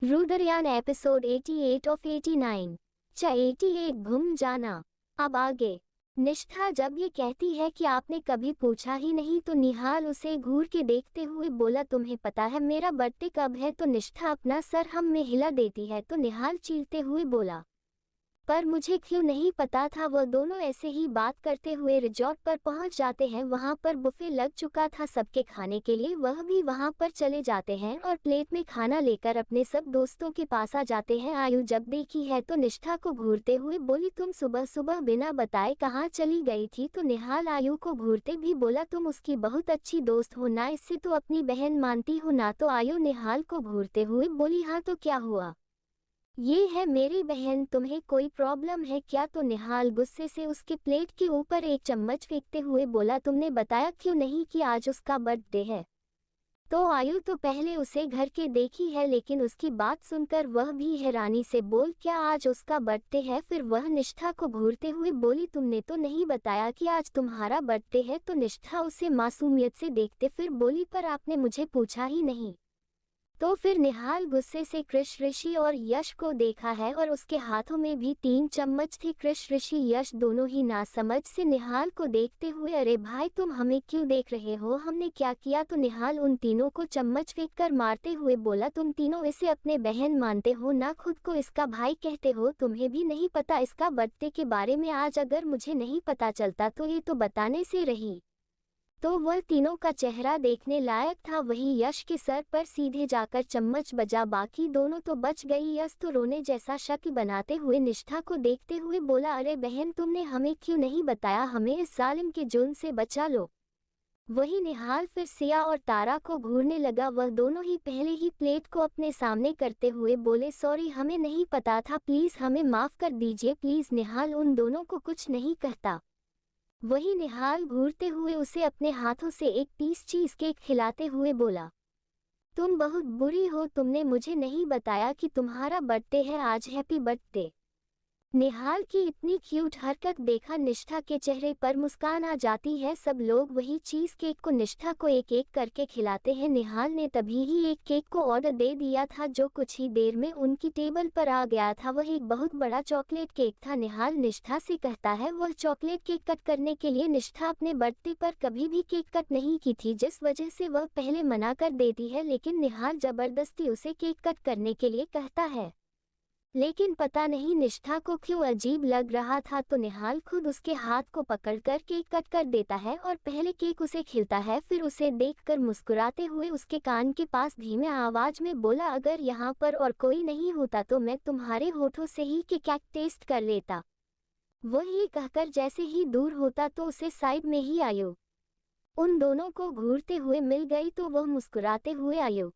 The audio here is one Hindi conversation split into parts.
रुद्रयान एपिसोड 88 ऑफ 89। 88 घूम जाना। अब आगे। निष्ठा जब ये कहती है कि आपने कभी पूछा ही नहीं तो निहाल उसे घूर के देखते हुए बोला, तुम्हें पता है मेरा बर्थडे कब है? तो निष्ठा अपना सर हम में हिला देती है तो निहाल चीरते हुए बोला, पर मुझे क्यों नहीं पता था। वह दोनों ऐसे ही बात करते हुए रिजॉर्ट पर पहुंच जाते हैं। वहां पर बुफे लग चुका था सबके खाने के लिए। वह भी वहां पर चले जाते हैं और प्लेट में खाना लेकर अपने सब दोस्तों के पास आ जाते हैं। आयु जब देखी है तो निष्ठा को घूरते हुए बोली, तुम सुबह सुबह बिना बताए कहाँ चली गई थी? तो निहाल आयु को घूरते भी बोला, तुम उसकी बहुत अच्छी दोस्त हो ना, इससे तो अपनी बहन मानती हो ना? तो आयु निहाल को घूरते हुए बोली, हाँ तो क्या हुआ, ये है मेरी बहन, तुम्हें कोई प्रॉब्लम है क्या? तो निहाल गुस्से से उसके प्लेट के ऊपर एक चम्मच फेंकते हुए बोला, तुमने बताया क्यों नहीं कि आज उसका बर्थडे है? तो आयु तो पहले उसे घर के देखी है लेकिन उसकी बात सुनकर वह भी हैरानी से बोल, क्या आज उसका बर्थडे है? फिर वह निष्ठा को घूरते हुए बोली, तुमने तो नहीं बताया कि आज तुम्हारा बर्थडे है? तो निष्ठा उसे मासूमियत से देखते फिर बोली, पर आपने मुझे पूछा ही नहीं। तो फिर निहाल गुस्से से कृष ऋषि और यश को देखा है और उसके हाथों में भी 3 चम्मच थे। कृष ऋषि यश दोनों ही नासमझ से निहाल को देखते हुए, अरे भाई तुम हमें क्यों देख रहे हो, हमने क्या किया? तो निहाल उन तीनों को चम्मच फेंक कर मारते हुए बोला, तुम तीनों इसे अपने बहन मानते हो ना, खुद को इसका भाई कहते हो, तुम्हें भी नहीं पता इसका बर्थडे के बारे में? आज अगर मुझे नहीं पता चलता तो ये तो बताने से रही। तो वह तीनों का चेहरा देखने लायक था। वही यश के सर पर सीधे जाकर चम्मच बजा, बाकी दोनों तो बच गई। यश तो रोने जैसा शक्ल बनाते हुए निष्ठा को देखते हुए बोला, अरे बहन तुमने हमें क्यों नहीं बताया, हमें इस जालिम के जुल्म से बचा लो। वही निहाल फिर सिया और तारा को घूरने लगा। वह दोनों ही पहले ही प्लेट को अपने सामने करते हुए बोले, सॉरी हमें नहीं पता था, प्लीज हमें माफ कर दीजिए प्लीज। निहाल उन दोनों को कुछ नहीं कहता। वही निहाल घूरते हुए उसे अपने हाथों से एक पीस चीज केक खिलाते हुए बोला, तुम बहुत बुरी हो, तुमने मुझे नहीं बताया कि तुम्हारा बर्थडे है आज, हैप्पी बर्थडे। निहाल की इतनी क्यूट हरकत देखा निष्ठा के चेहरे पर मुस्कान आ जाती है। सब लोग वही चीज केक को निष्ठा को एक एक करके खिलाते हैं। निहाल ने तभी ही एक केक को ऑर्डर दे दिया था जो कुछ ही देर में उनकी टेबल पर आ गया था। वह एक बहुत बड़ा चॉकलेट केक था। निहाल निष्ठा से कहता है, वह चॉकलेट केक कट करने के लिए। निष्ठा अपने बर्थडे पर कभी भी केक कट नहीं की थी जिस वजह से वह पहले मना कर देती है, लेकिन निहाल जबरदस्ती उसे केक कट करने के लिए कहता है। लेकिन पता नहीं निष्ठा को क्यों अजीब लग रहा था, तो निहाल खुद उसके हाथ को पकड़कर केक कट कर देता है और पहले केक उसे खिलता है। फिर उसे देखकर मुस्कुराते हुए उसके कान के पास धीमे आवाज में बोला, अगर यहाँ पर और कोई नहीं होता तो मैं तुम्हारे होठों से ही केक टेस्ट कर लेता। वह ये कहकर जैसे ही दूर होता तो उसे साइड में ही आयु उन दोनों को घूरते हुए मिल गई तो वह मुस्कुराते हुए आयु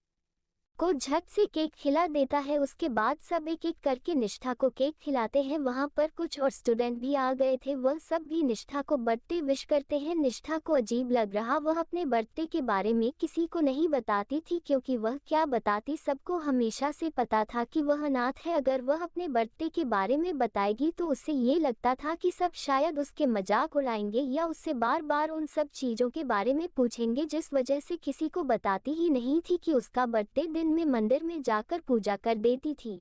को झट से केक खिला देता है। उसके बाद सब एक एक करके निष्ठा को केक खिलाते हैं। वहां पर कुछ और स्टूडेंट भी आ गए थे, वह सब भी निष्ठा को बर्थडे विश करते हैं। निष्ठा को अजीब लग रहा, वह अपने बर्थडे के बारे में किसी को नहीं बताती थी क्योंकि वह क्या बताती, सबको हमेशा से पता था कि वह अनाथ है। अगर वह अपने बर्थडे के बारे में बताएगी तो उसे ये लगता था कि सब शायद उसके मजाक उड़ाएंगे या उससे बार बार उन सब चीजों के बारे में पूछेंगे, जिस वजह से किसी को बताती ही नहीं थी कि उसका बर्थडे दिन में मंदिर में जाकर पूजा कर देती थी।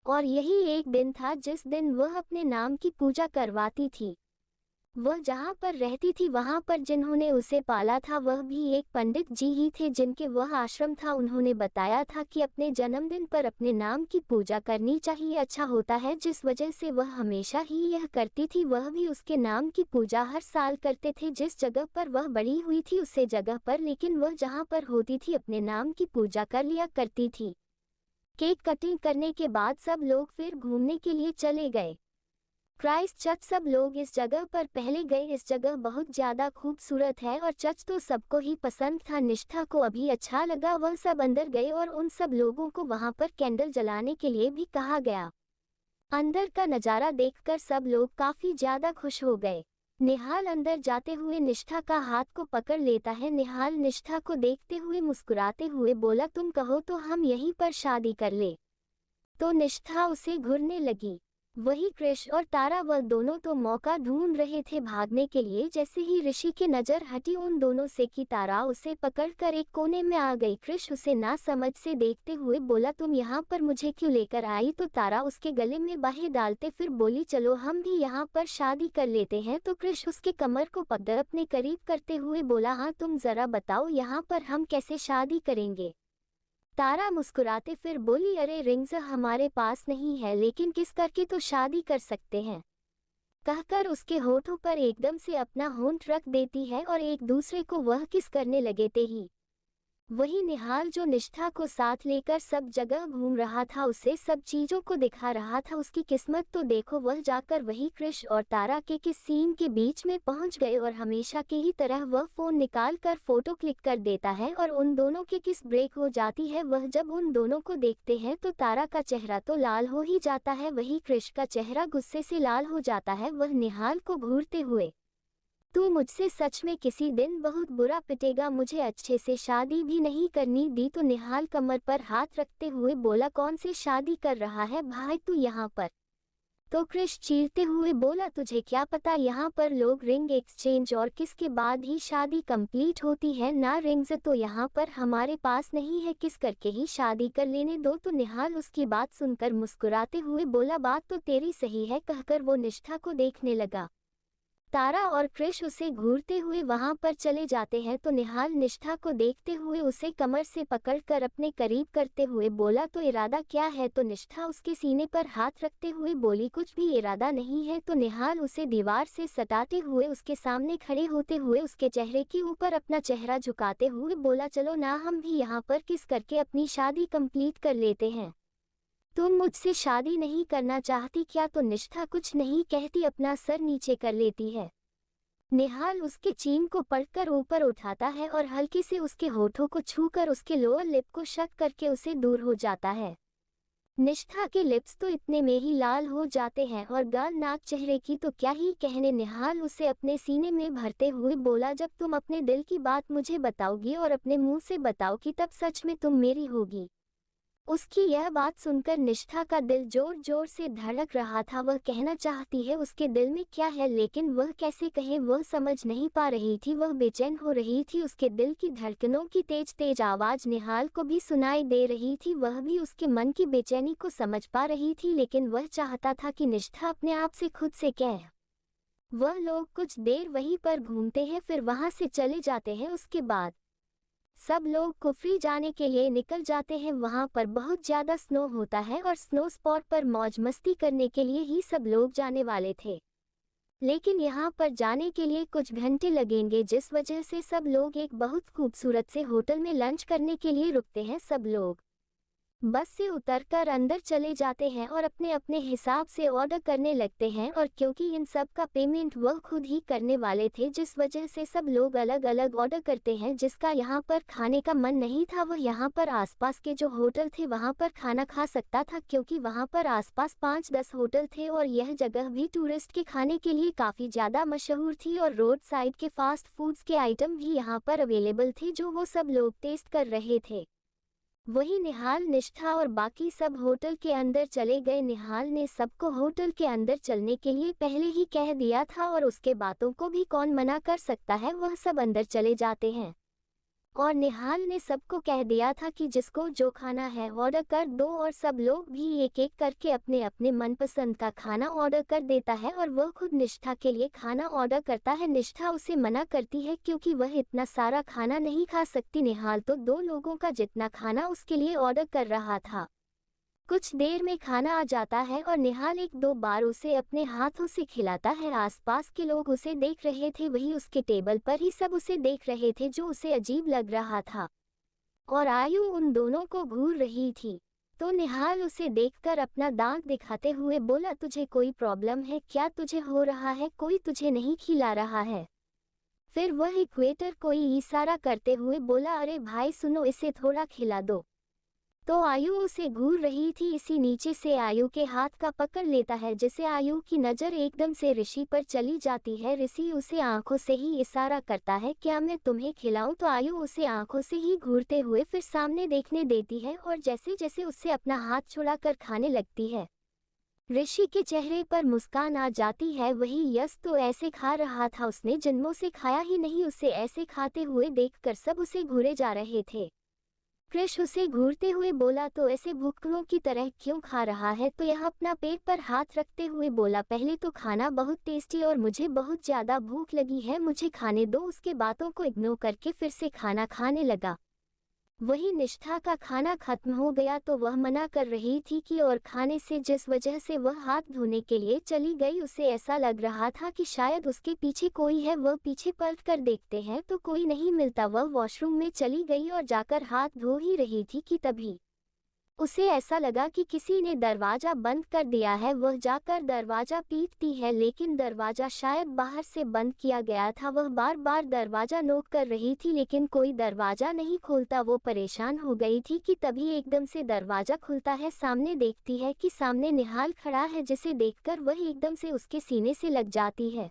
और यही एक दिन था जिस दिन वह अपने नाम की पूजा करवाती थी। वह जहाँ पर रहती थी वहाँ पर जिन्होंने उसे पाला था वह भी एक पंडित जी ही थे जिनके वह आश्रम था। उन्होंने बताया था कि अपने जन्मदिन पर अपने नाम की पूजा करनी चाहिए, अच्छा होता है, जिस वजह से वह हमेशा ही यह करती थी। वह भी उसके नाम की पूजा हर साल करते थे। जिस जगह पर वह बड़ी हुई थी उसे जगह पर, लेकिन वह जहाँ पर होती थी अपने नाम की पूजा कर लिया करती थी। केक कटिंग करने के बाद सब लोग फिर घूमने के लिए चले गए क्राइस्ट चर्च। सब लोग इस जगह पर पहले गए। इस जगह बहुत ज्यादा खूबसूरत है और चर्च तो सबको ही पसंद था। निष्ठा को अभी अच्छा लगा, वह सब अंदर गए और उन सब लोगों को वहां पर कैंडल जलाने के लिए भी कहा गया। अंदर का नज़ारा देखकर सब लोग काफी ज्यादा खुश हो गए। निहाल अंदर जाते हुए निष्ठा का हाथ को पकड़ लेता है। निहाल निष्ठा को देखते हुए मुस्कुराते हुए बोला, तुम कहो तो हम यहीं पर शादी कर ले। तो निष्ठा उसे घूरने लगी। वही कृष और तारा वह दोनों तो मौका ढूंढ रहे थे भागने के लिए। जैसे ही ऋषि की नजर हटी उन दोनों से कि तारा उसे पकड़कर एक कोने में आ गई। कृष उसे ना समझ से देखते हुए बोला, तुम यहाँ पर मुझे क्यों लेकर आई? तो तारा उसके गले में बाहें डालते फिर बोली, चलो हम भी यहाँ पर शादी कर लेते हैं। तो कृष उसके कमर को पकड़ अपने करीब करते हुए बोला, हाँ तुम जरा बताओ यहाँ पर हम कैसे शादी करेंगे? तारा मुस्कुराते फिर बोली, अरे रिंग्स हमारे पास नहीं है, लेकिन किस करके तो शादी कर सकते हैं। कहकर उसके होठों पर एकदम से अपना होंठ रख देती है और एक दूसरे को वह किस करने लगे थे ही। वही निहाल जो निष्ठा को साथ लेकर सब जगह घूम रहा था, उसे सब चीजों को दिखा रहा था। उसकी किस्मत तो देखो, वह जाकर वही कृष और तारा के किस सीन के बीच में पहुंच गए और हमेशा की ही तरह वह फोन निकाल कर फोटो क्लिक कर देता है और उन दोनों की किस ब्रेक हो जाती है। वह जब उन दोनों को देखते हैं तो तारा का चेहरा तो लाल हो ही जाता है, वही कृष का चेहरा गुस्से से लाल हो जाता है। वह निहाल को घूरते हुए, तू मुझसे सच में किसी दिन बहुत बुरा पिटेगा, मुझे अच्छे से शादी भी नहीं करनी दी। तो निहाल कमर पर हाथ रखते हुए बोला, कौन से शादी कर रहा है भाई तू यहाँ पर? तो कृष चीरते हुए बोला, तुझे क्या पता यहाँ पर लोग रिंग एक्सचेंज और किस के बाद ही शादी कंप्लीट होती है ना? रिंग्स तो यहाँ पर हमारे पास नहीं है, किस करके ही शादी कर लेने दो। तो निहाल उसकी बात सुनकर मुस्कुराते हुए बोला, बात तो तेरी सही है, कहकर वो निष्ठा को देखने लगा। तारा और कृष उसे घूरते हुए वहां पर चले जाते हैं। तो निहाल निष्ठा को देखते हुए उसे कमर से पकड़कर अपने करीब करते हुए बोला, तो इरादा क्या है? तो निष्ठा उसके सीने पर हाथ रखते हुए बोली, कुछ भी इरादा नहीं है। तो निहाल उसे दीवार से सटाते हुए उसके सामने खड़े होते हुए उसके चेहरे के ऊपर अपना चेहरा झुकाते हुए बोला, चलो ना हम भी यहाँ पर किस करके अपनी शादी कंप्लीट कर लेते हैं। तुम मुझसे शादी नहीं करना चाहती क्या? तो निष्ठा कुछ नहीं कहती, अपना सर नीचे कर लेती है। निहाल उसके चीन को पकड़कर ऊपर उठाता है और हल्के से उसके होठों को छूकर उसके लोअर लिप को शक करके उसे दूर हो जाता है। निष्ठा के लिप्स तो इतने में ही लाल हो जाते हैं और गाल नाक चेहरे की तो क्या ही कहने। निहाल उसे अपने सीने में भरते हुए बोला, जब तुम अपने दिल की बात मुझे बताओगी और अपने मुंह से बताओगी तब सच में तुम मेरी होगी। उसकी यह बात सुनकर निष्ठा का दिल जोर जोर से धड़क रहा था। वह कहना चाहती है उसके दिल में क्या है, लेकिन वह कैसे कहे वह समझ नहीं पा रही थी। वह बेचैन हो रही थी, उसके दिल की धड़कनों की तेज तेज आवाज निहाल को भी सुनाई दे रही थी। वह भी उसके मन की बेचैनी को समझ पा रही थी, लेकिन वह चाहता था कि निष्ठा अपने आप से खुद से कहे। वह लोग कुछ देर वहीं पर घूमते हैं फिर वहां से चले जाते हैं। उसके बाद सब लोग कुफरी जाने के लिए निकल जाते हैं। वहां पर बहुत ज्यादा स्नो होता है और स्नो स्पॉट पर मौज मस्ती करने के लिए ही सब लोग जाने वाले थे, लेकिन यहाँ पर जाने के लिए कुछ घंटे लगेंगे, जिस वजह से सब लोग एक बहुत खूबसूरत से होटल में लंच करने के लिए रुकते हैं। सब लोग बस से उतरकर अंदर चले जाते हैं और अपने अपने हिसाब से ऑर्डर करने लगते हैं, और क्योंकि इन सब का पेमेंट वह खुद ही करने वाले थे, जिस वजह से सब लोग अलग अलग ऑर्डर करते हैं। जिसका यहाँ पर खाने का मन नहीं था वह यहाँ पर आसपास के जो होटल थे वहाँ पर खाना खा सकता था, क्योंकि वहाँ पर आसपास 5-10 होटल थे और यह जगह भी टूरिस्ट के खाने के लिए काफ़ी ज़्यादा मशहूर थी। और रोड साइड के फास्ट फूड्स के आइटम भी यहाँ पर अवेलेबल थे जो वो सब लोग टेस्ट कर रहे थे। वही निहाल, निष्ठा और बाकी सब होटल के अंदर चले गए। निहाल ने सबको होटल के अंदर चलने के लिए पहले ही कह दिया था और उसके बातों को भी कौन मना कर सकता है। वह सब अंदर चले जाते हैं और निहाल ने सबको कह दिया था कि जिसको जो खाना है ऑर्डर कर दो, और सब लोग भी एक एक करके अपने अपने मनपसंद का खाना ऑर्डर कर देता है और वह खुद निष्ठा के लिए खाना ऑर्डर करता है। निष्ठा उसे मना करती है क्योंकि वह इतना सारा खाना नहीं खा सकती। निहाल तो 2 लोगों का जितना खाना उसके लिए ऑर्डर कर रहा था। कुछ देर में खाना आ जाता है और निहाल 1-2 बार उसे अपने हाथों से खिलाता है। आसपास के लोग उसे देख रहे थे, वही उसके टेबल पर ही सब उसे देख रहे थे, जो उसे अजीब लग रहा था। और आयु उन दोनों को घूर रही थी। तो निहाल उसे देखकर अपना दांत दिखाते हुए बोला, तुझे कोई प्रॉब्लम है क्या? तुझे हो रहा है, कोई तुझे नहीं खिला रहा है? फिर वह इक्वेटर को इशारा करते हुए बोला, अरे भाई सुनो, इसे थोड़ा खिला दो। तो आयु उसे घूर रही थी, इसी नीचे से आयु के हाथ का पकड़ लेता है, जिसे आयु की नज़र एकदम से ऋषि पर चली जाती है। ऋषि उसे आंखों से ही इशारा करता है, क्या मैं तुम्हें खिलाऊं? तो आयु उसे आंखों से ही घूरते हुए फिर सामने देखने देती है और जैसे जैसे उससे अपना हाथ छुड़ाकर खाने लगती है। ऋषि के चेहरे पर मुस्कान आ जाती है। वही यश तो ऐसे खा रहा था, उसने जन्मों से खाया ही नहीं। उसे ऐसे खाते हुए देखकर सब उसे घूरे जा रहे थे। कृष उसे घूरते हुए बोला, तो ऐसे भूखों की तरह क्यों खा रहा है? तो यह अपना पेट पर हाथ रखते हुए बोला, पहले तो खाना बहुत टेस्टी और मुझे बहुत ज़्यादा भूख लगी है, मुझे खाने दो। उसके बातों को इग्नोर करके फिर से खाना खाने लगा। वही निष्ठा का खाना खत्म हो गया तो वह मना कर रही थी कि और खाने से, जिस वजह से वह हाथ धोने के लिए चली गई। उसे ऐसा लग रहा था कि शायद उसके पीछे कोई है। वह पीछे पलट कर देखते हैं तो कोई नहीं मिलता। वह वॉशरूम में चली गई और जाकर हाथ धो ही रही थी कि तभी उसे ऐसा लगा कि किसी ने दरवाज़ा बंद कर दिया है। वह जाकर दरवाज़ा पीटती है, लेकिन दरवाज़ा शायद बाहर से बंद किया गया था। वह बार बार दरवाज़ा नॉक कर रही थी लेकिन कोई दरवाज़ा नहीं खोलता। वो परेशान हो गई थी कि तभी एकदम से दरवाज़ा खुलता है। सामने देखती है कि सामने निहाल खड़ा है, जिसे देखकर वह एकदम से उसके सीने से लग जाती है।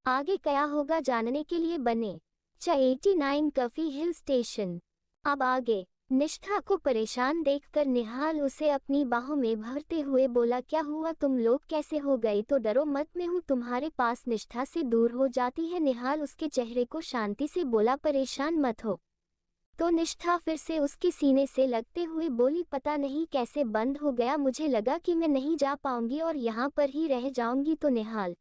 आगे क्या होगा जानने के लिए बने चा 89 कफी हिल स्टेशन। अब आगे। निष्ठा को परेशान देखकर निहाल उसे अपनी बाहों में भरते हुए बोला, क्या हुआ, तुम लोग कैसे हो गई? तो डरो मत, मैं हूँ तुम्हारे पास। निष्ठा से दूर हो जाती है। निहाल उसके चेहरे को शांति से बोला, परेशान मत हो। तो निष्ठा फिर से उसके सीने से लगते हुए बोली, पता नहीं कैसे बंद हो गया, मुझे लगा कि मैं नहीं जा पाऊंगी और यहाँ पर ही रह जाऊंगी। तो निहाल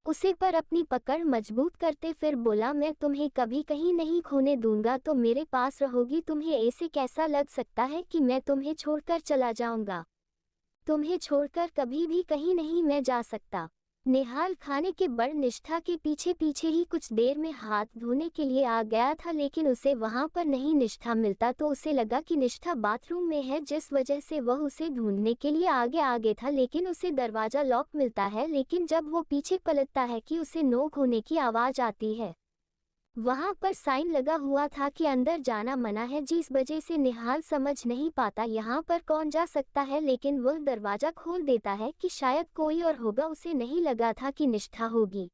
उसे पर अपनी पकड़ मजबूत करते फिर बोला, मैं तुम्हें कभी कहीं नहीं खोने दूंगा, तो मेरे पास रहोगी। तुम्हें ऐसे कैसा लग सकता है कि मैं तुम्हें छोड़कर चला जाऊंगा? तुम्हें छोड़कर कभी भी कहीं नहीं मैं जा सकता। निहाल खाने के बड़ निष्ठा के पीछे पीछे ही कुछ देर में हाथ धोने के लिए आ गया था, लेकिन उसे वहां पर नहीं निष्ठा मिलता। तो उसे लगा कि निष्ठा बाथरूम में है, जिस वजह से वह उसे ढूंढने के लिए आगे आगे था, लेकिन उसे दरवाजा लॉक मिलता है। लेकिन जब वो पीछे पलटता है कि उसे नोक होने की आवाज आती है। वहां पर साइन लगा हुआ था कि अंदर जाना मना है, जिस वजह से निहाल समझ नहीं पाता यहाँ पर कौन जा सकता है। लेकिन वह दरवाजा खोल देता है कि शायद कोई और होगा। उसे नहीं लगा था कि निष्ठा होगी,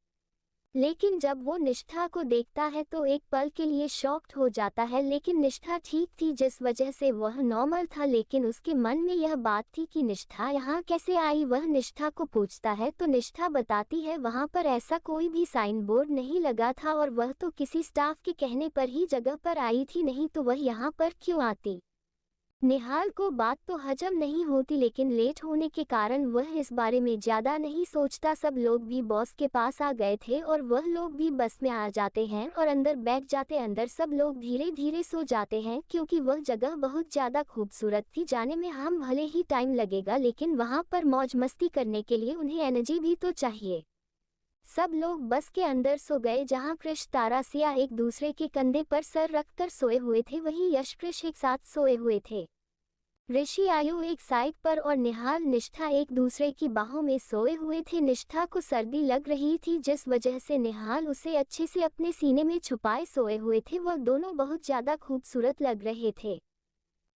लेकिन जब वो निष्ठा को देखता है तो एक पल के लिए शॉक्ड हो जाता है। लेकिन निष्ठा ठीक थी, जिस वजह से वह नॉर्मल था। लेकिन उसके मन में यह बात थी कि निष्ठा यहाँ कैसे आई। वह निष्ठा को पूछता है तो निष्ठा बताती है, वहाँ पर ऐसा कोई भी साइन बोर्ड नहीं लगा था और वह तो किसी स्टाफ के कहने पर ही जगह पर आई थी, नहीं तो वह यहाँ पर क्यों आती। निहाल को बात तो हजम नहीं होती, लेकिन लेट होने के कारण वह इस बारे में ज़्यादा नहीं सोचता। सब लोग भी बॉस के पास आ गए थे और वह लोग भी बस में आ जाते हैं और अंदर बैठ जाते। अंदर सब लोग धीरे धीरे सो जाते हैं, क्योंकि वह जगह बहुत ज़्यादा खूबसूरत थी। जाने में हम भले ही टाइम लगेगा, लेकिन वहाँ पर मौज मस्ती करने के लिए उन्हें एनर्जी भी तो चाहिए। सब लोग बस के अंदर सो गए, जहां कृष तारा सिया एक दूसरे के कंधे पर सर रखकर सोए हुए थे, वहीं यश कृष एक साथ सोए हुए थे। ऋषि आयु एक साइड पर और निहाल निष्ठा एक दूसरे की बाहों में सोए हुए थे। निष्ठा को सर्दी लग रही थी, जिस वजह से निहाल उसे अच्छे से अपने सीने में छुपाए सोए हुए थे। वह दोनों बहुत ज्यादा खूबसूरत लग रहे थे।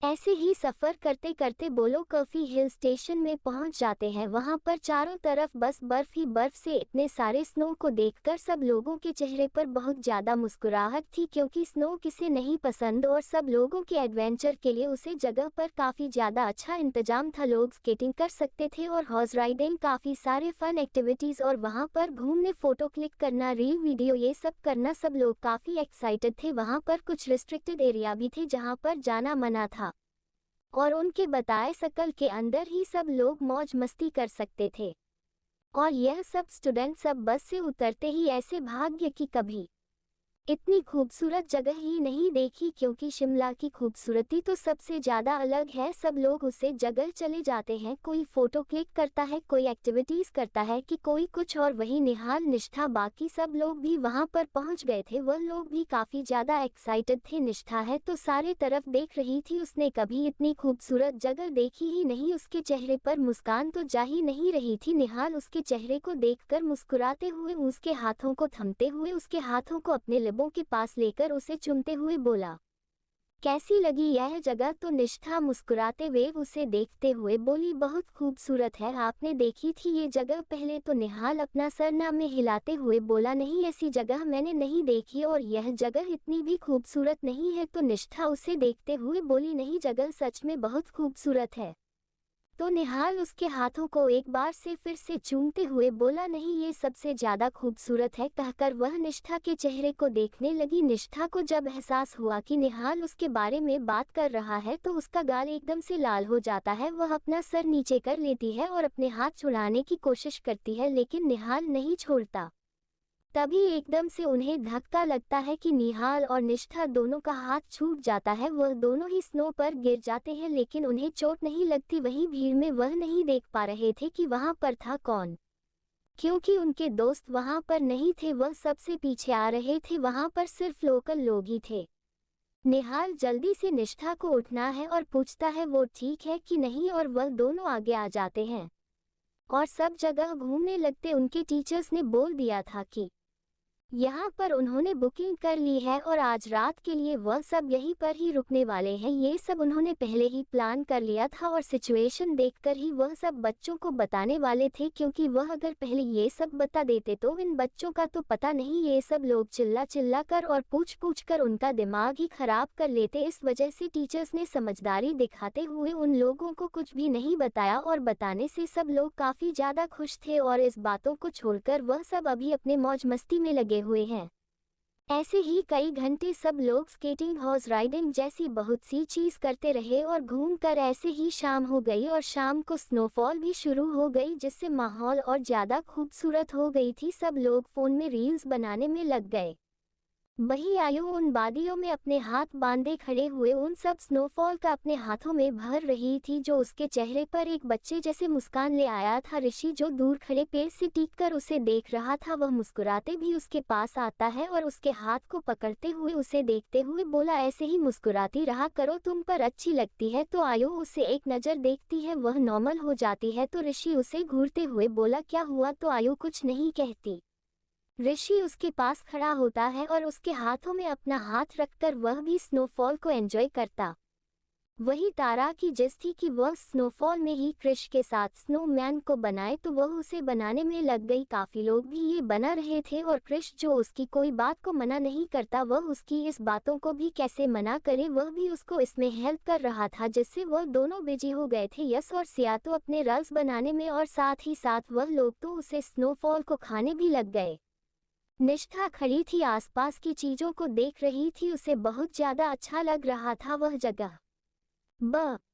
ऐसे ही सफ़र करते करते बोलो कफी हिल स्टेशन में पहुंच जाते हैं। वहां पर चारों तरफ बस बर्फ ही बर्फ से इतने सारे स्नो को देखकर सब लोगों के चेहरे पर बहुत ज़्यादा मुस्कुराहट थी, क्योंकि स्नो किसे नहीं पसंद। और सब लोगों के एडवेंचर के लिए उसे जगह पर काफ़ी ज़्यादा अच्छा इंतजाम था। लोग स्केटिंग कर सकते थे और हॉर्स राइडिंग, काफ़ी सारे फन एक्टिविटीज़ और वहाँ पर घूमने, फ़ोटो क्लिक करना, रील वीडियो ये सब करना। सब लोग काफ़ी एक्साइटेड थे। वहाँ पर कुछ रिस्ट्रिक्टेड एरिया भी थे जहाँ पर जाना मना था और उनके बताए सर्कल के अंदर ही सब लोग मौज मस्ती कर सकते थे। और यह सब स्टूडेंट सब बस से उतरते ही ऐसे भाग्य कि कभी इतनी खूबसूरत जगह ही नहीं देखी, क्योंकि शिमला की खूबसूरती तो सबसे ज़्यादा अलग है। सब लोग उसे जगह चले जाते हैं, कोई फ़ोटो क्लिक करता है, कोई एक्टिविटीज़ करता है कि कोई कुछ। और वही निहाल, निष्ठा, बाकी सब लोग भी वहाँ पर पहुँच गए थे। वह लोग भी काफ़ी ज़्यादा एक्साइटेड थे। निष्ठा है तो सारे तरफ देख रही थी, उसने कभी इतनी खूबसूरत जगह देखी ही नहीं। उसके चेहरे पर मुस्कान तो जा ही नहीं रही थी। निहाल उसके चेहरे को देखकर मुस्कुराते हुए उसके हाथों को थमते हुए उसके हाथों को अपने लिबों के पास लेकर उसे चूमते हुए बोला, कैसी लगी यह जगह? तो निष्ठा मुस्कुराते हुए उसे देखते हुए बोली, बहुत खूबसूरत है, आपने देखी थी ये जगह पहले? तो निहाल अपना सर ना में हिलाते हुए बोला, नहीं, ऐसी जगह मैंने नहीं देखी और यह जगह इतनी भी खूबसूरत नहीं है। तो निष्ठा उसे देखते हुए बोली, नहीं, जगह सच में बहुत खूबसूरत है। तो निहाल उसके हाथों को एक बार से फिर से चूमते हुए बोला, नहीं ये सबसे ज्यादा खूबसूरत है, कहकर वह निष्ठा के चेहरे को देखने लगी। निष्ठा को जब एहसास हुआ कि निहाल उसके बारे में बात कर रहा है तो उसका गाल एकदम से लाल हो जाता है। वह अपना सर नीचे कर लेती है और अपने हाथ छुड़ाने की कोशिश करती है, लेकिन निहाल नहीं छोड़ता। तभी एकदम से उन्हें धक्का लगता है कि निहाल और निष्ठा दोनों का हाथ छूट जाता है। वह दोनों ही स्नो पर गिर जाते हैं, लेकिन उन्हें चोट नहीं लगती। वहीं भीड़ में वह नहीं देख पा रहे थे कि वहां पर था कौन, क्योंकि उनके दोस्त वहां पर नहीं थे। वह सबसे पीछे आ रहे थे, वहां पर सिर्फ लोकल लोग ही थे। निहाल जल्दी से निष्ठा को उठना है और पूछता है वो ठीक है कि नहीं, और वह दोनों आगे आ जाते हैं और सब जगह घूमने लगते। उनके टीचर्स ने बोल दिया था कि यहाँ पर उन्होंने बुकिंग कर ली है और आज रात के लिए वह सब यहीं पर ही रुकने वाले हैं। ये सब उन्होंने पहले ही प्लान कर लिया था और सिचुएशन देखकर ही वह सब बच्चों को बताने वाले थे, क्योंकि वह अगर पहले ये सब बता देते तो इन बच्चों का तो पता नहीं। ये सब लोग चिल्ला चिल्ला कर और पूछ पूछ कर उनका दिमाग ही खराब कर लेते। इस वजह से टीचर्स ने समझदारी दिखाते हुए उन लोगों को कुछ भी नहीं बताया और बताने से सब लोग काफी ज्यादा खुश थे और इस बातों को छोड़कर वह सब अभी अपने मौज मस्ती में लगे हुए हैं। ऐसे ही कई घंटे सब लोग स्केटिंग, हॉर्स राइडिंग जैसी बहुत सी चीज करते रहे और घूमकर ऐसे ही शाम हो गई और शाम को स्नोफॉल भी शुरू हो गई, जिससे माहौल और ज्यादा खूबसूरत हो गई थी। सब लोग फोन में रील्स बनाने में लग गए। वही आयु उन वादियों में अपने हाथ बांधे खड़े हुए उन सब स्नोफॉल का अपने हाथों में भर रही थी, जो उसके चेहरे पर एक बच्चे जैसे मुस्कान ले आया था। ऋषि जो दूर खड़े पेड़ से टिक कर उसे देख रहा था, वह मुस्कुराते भी उसके पास आता है और उसके हाथ को पकड़ते हुए उसे देखते हुए बोला, ऐसे ही मुस्कुराती रहा करो, तुम पर अच्छी लगती है। तो आयु उसे एक नज़र देखती है, वह नॉर्मल हो जाती है। तो ऋषि उसे घूरते हुए बोला, क्या हुआ? तो आयु कुछ नहीं कहती। ऋषि उसके पास खड़ा होता है और उसके हाथों में अपना हाथ रखकर वह भी स्नोफॉल को एंजॉय करता। वही तारा की जिद थी कि वह स्नोफॉल में ही कृष के साथ स्नोमैन को बनाए, तो वह उसे बनाने में लग गई। काफी लोग भी ये बना रहे थे और कृष जो उसकी कोई बात को मना नहीं करता, वह उसकी इस बातों को भी कैसे मना करे, वह भी उसको इसमें हेल्प कर रहा था, जिससे वह दोनों बिजी हो गए थे। यस और सिया तो अपने रल्स बनाने में और साथ ही साथ वह लोग तो उसे स्नोफॉल को खाने भी लग गए। निष्ठा खड़ी थी, आसपास की चीजों को देख रही थी, उसे बहुत ज्यादा अच्छा लग रहा था वह जगह।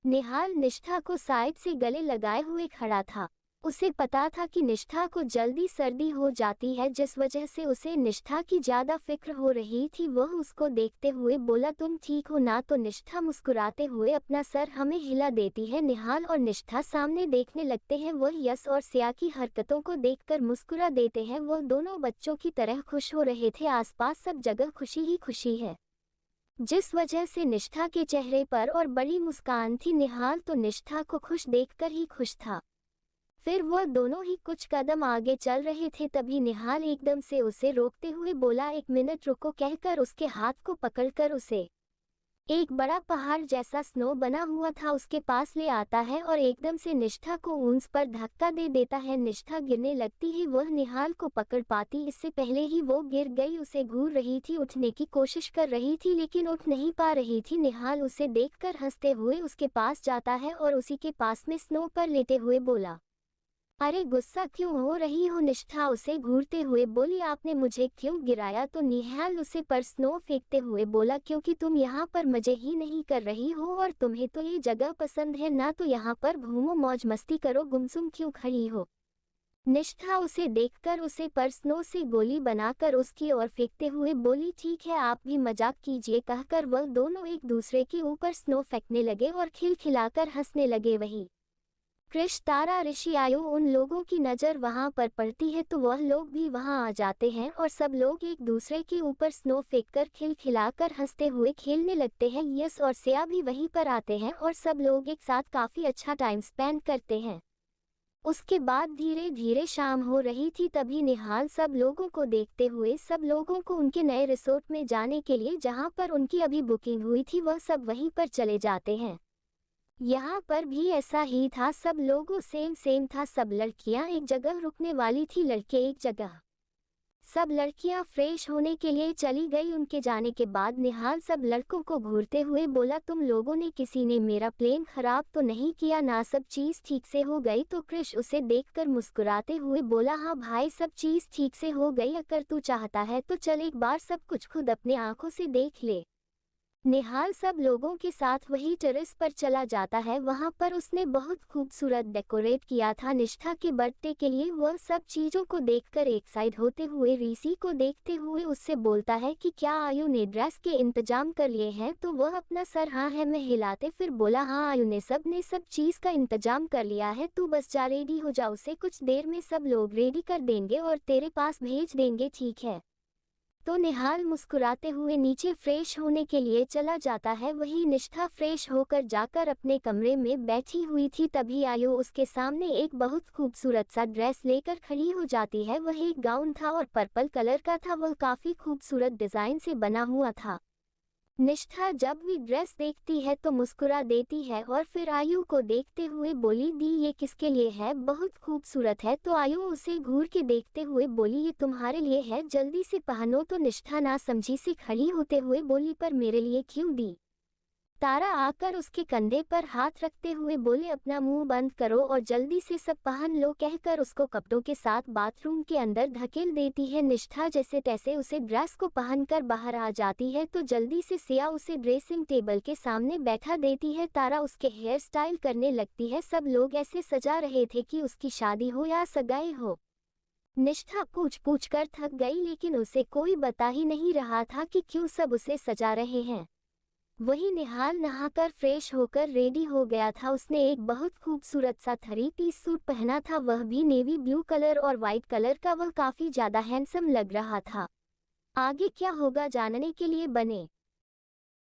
निहाल निष्ठा को साइड से गले लगाए हुए खड़ा था। उसे पता था कि निष्ठा को जल्दी सर्दी हो जाती है, जिस वजह से उसे निष्ठा की ज्यादा फिक्र हो रही थी। वह उसको देखते हुए बोला, तुम ठीक हो ना? तो निष्ठा मुस्कुराते हुए अपना सर हमें हिला देती है। निहाल और निष्ठा सामने देखने लगते हैं। वह यश और सिया की हरकतों को देखकर मुस्कुरा देते हैं। वह दोनों बच्चों की तरह खुश हो रहे थे। आसपास सब जगह खुशी ही खुशी है, जिस वजह से निष्ठा के चेहरे पर और बड़ी मुस्कान थी। निहाल तो निष्ठा को खुश देखकर ही खुश था। फिर वह दोनों ही कुछ कदम आगे चल रहे थे, तभी निहाल एकदम से उसे रोकते हुए बोला, एक मिनट रुको, कहकर उसके हाथ को पकड़कर उसे एक बड़ा पहाड़ जैसा स्नो बना हुआ था उसके पास ले आता है और एकदम से निष्ठा को ऊंस पर धक्का दे देता है। निष्ठा गिरने लगती है, वह निहाल को पकड़ पाती इससे पहले ही वो गिर गई। उसे घूर रही थी, उठने की कोशिश कर रही थी लेकिन उठ नहीं पा रही थी। निहाल उसे देखकर हंसते हुए उसके पास जाता है और उसी के पास में स्नो पर लेटे हुए बोला, अरे गुस्सा क्यों हो रही हो? निष्ठा उसे घूरते हुए बोली, आपने मुझे क्यों गिराया? तो निहाल उसे पर स्नो फेंकते हुए बोला, क्योंकि तुम यहाँ पर मजे ही नहीं कर रही हो और तुम्हें तो ये जगह पसंद है ना, तो यहाँ पर घूमो, मौज मस्ती करो, गुमसुम क्यों खड़ी हो? निष्ठा उसे देखकर उसे पर स्नो से गोली बनाकर उसकी ओर फेंकते हुए बोली, ठीक है आप भी मजाक कीजिए, कहकर वह दोनों एक दूसरे के ऊपर स्नो फेंकने लगे और खिलखिलाकर हंसने लगे। वही कृष, तारा, ऋषि, आयु उन लोगों की नज़र वहां पर पड़ती है तो वह लोग भी वहां आ जाते हैं और सब लोग एक दूसरे के ऊपर स्नो फेंककर खिलखिलाकर हंसते हुए खेलने लगते हैं। यश और सिया भी वहीं पर आते हैं और सब लोग एक साथ काफ़ी अच्छा टाइम स्पेंड करते हैं। उसके बाद धीरे धीरे शाम हो रही थी, तभी निहाल सब लोगों को देखते हुए सब लोगों को उनके नए रिसोर्ट में जाने के लिए जहां पर उनकी अभी बुकिंग हुई थी वह सब वहीं पर चले जाते हैं। यहाँ पर भी ऐसा ही था, सब लोगों सेम था। सब लड़कियां एक जगह रुकने वाली थी, लड़के एक जगह। सब लड़कियां फ्रेश होने के लिए चली गई। उनके जाने के बाद निहाल सब लड़कों को घूरते हुए बोला, तुम लोगों ने किसी ने मेरा प्लेन खराब तो नहीं किया ना, सब चीज़ ठीक से हो गई। तो क्रिश उसे देखकर मुस्कुराते हुए बोला, हाँ भाई सब चीज़ ठीक से हो गई, अगर तू चाहता है तो चल एक बार सब कुछ खुद अपने आंखों से देख ले। निहाल सब लोगों के साथ वही टेरेस पर चला जाता है। वहां पर उसने बहुत खूबसूरत डेकोरेट किया था निष्ठा के बर्थडे के लिए। वह सब चीज़ों को देखकर एक्साइट होते हुए ऋषि को देखते हुए उससे बोलता है कि क्या आयु ने ड्रेस के इंतजाम कर लिए हैं। तो वह अपना सर हाँ है में हिलाते फिर बोला, हाँ आयु ने सब चीज़ का इंतजाम कर लिया है, तू बस जा रेडी हो जा, उसे कुछ देर में सब लोग रेडी कर देंगे और तेरे पास भेज देंगे, ठीक है। तो निहाल मुस्कुराते हुए नीचे फ्रेश होने के लिए चला जाता है। वहीं निष्ठा फ्रेश होकर जाकर अपने कमरे में बैठी हुई थी, तभी आयु उसके सामने एक बहुत खूबसूरत सा ड्रेस लेकर खड़ी हो जाती है। वह एक गाउन था और पर्पल कलर का था, वह काफ़ी खूबसूरत डिज़ाइन से बना हुआ था। निष्ठा जब भी ड्रेस देखती है तो मुस्कुरा देती है और फिर आयु को देखते हुए बोली, दी ये किसके लिए है, बहुत खूबसूरत है। तो आयु उसे घूर के देखते हुए बोली, ये तुम्हारे लिए है, जल्दी से पहनो। तो निष्ठा ना समझी से खड़ी होते हुए बोली, पर मेरे लिए क्यों दी। तारा आकर उसके कंधे पर हाथ रखते हुए बोले, अपना मुंह बंद करो और जल्दी से सब पहन लो, कहकर उसको कपड़ों के साथ बाथरूम के अंदर धकेल देती है। निष्ठा जैसे तैसे उसे ड्रेस को पहनकर बाहर आ जाती है तो जल्दी से सिया उसे ड्रेसिंग टेबल के सामने बैठा देती है। तारा उसके हेयर स्टाइल करने लगती है। सब लोग ऐसे सजा रहे थे कि उसकी शादी हो या सगाई हो। निष्ठा पूछ पूछ कर थक गई, लेकिन उसे कोई बता ही नहीं रहा था कि क्यों सब उसे सजा रहे हैं। वही निहाल नहाकर फ्रेश होकर रेडी हो गया था। उसने एक बहुत खूबसूरत सा 3 पीस सूट पहना था, वह भी नेवी ब्लू कलर और वाइट कलर का। वह काफ़ी ज़्यादा हैंडसम लग रहा था। आगे क्या होगा जानने के लिए बने